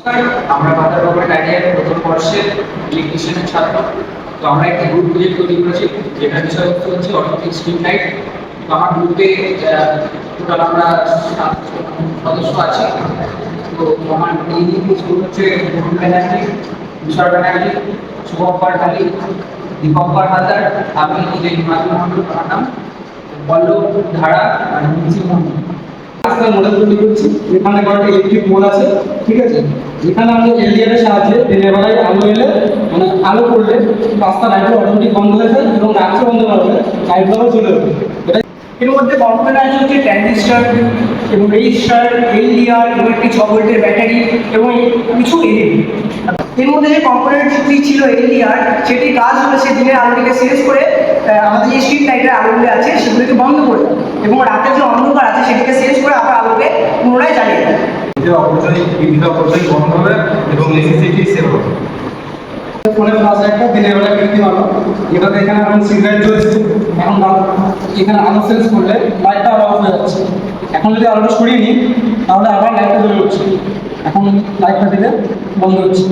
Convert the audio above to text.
আমরা ভাতার গভর্নমেন্ট আইডিয়ার প্রথম বর্ষের ইলেকট্রিশিয়ানের ছাত্র। তো আমরা একটি গ্রুপ প্রজেক্ট তৈরি করেছি, যেটার বিষয়বস্তু হচ্ছে অটোমেটিক স্ট্রিট লাইট। তো আমার গ্রুপে টোটাল আমরা 7 সদস্য আছি। তো আমার এই গ্রুপ হচ্ছে বরুণ ব্যানার্জি, তুষার ব্যানার্জি, শুভঙ্কর ঢালি, দীপঙ্কর হালদার, আমি যে হিমাচল মন্ডল পাঠাম, পল্লব ধারা আর মিছিল মন্ডল। রাস্তার মডেল তৈরি করছি। এখানে কয়েকটা ইলেকট্রিক পোল আছে, ঠিক আছে। এখানে আমরা এলইডির সাহায্যে দিনের বেলায় আলো এলে মানে আলো পড়লে রাস্তা লাইটগুলো অটোমেটিক বন্ধ হয়ে যায় এবং রাত্রে বন্ধ করা হলে লাইটগুলো চলে যাবে। এর মধ্যে কম্পোনেন্ট আছে হচ্ছে ট্রানজিস্টর এবং রেজিস্টার, এলডিআর এবং একটি 6 ভোল্টের ব্যাটারি এবং কিছু এলইডি। এর মধ্যে যে কম্পোনেন্টটি ছিল এলডিআর, সেটি কাজ হলো সে দিনের আলোটিকে শেষ করে আমাদের যে স্ট্রিট লাইটের আলোগুলো আছে সেগুলোকে বন্ধ করে দেয় এবং রাতের যে অন্ধকার আছে সেটিকে শেষ করে আবার আলোকে পুনরায় জ্বালিয়ে দেয়। বিভিন্ন অপচয় বন্ধ হবে এবং ইলেকট্রিসিটি সেভ হবে। ফোনের পাশে একটা দিনের বেলা কৃত্রিম আলো, এটাতে এখানে এখন সিগন্যাল চলছে। এখন এখানে আলো সেন্স করলে লাইটটা আবার অফ হয়ে যাচ্ছে। এখন যদি আলোটা সরিয়ে নিই তাহলে আবার লাইটটা জ্বলে উঠছে। এখন লাইটটা দিলে বন্ধ হচ্ছে।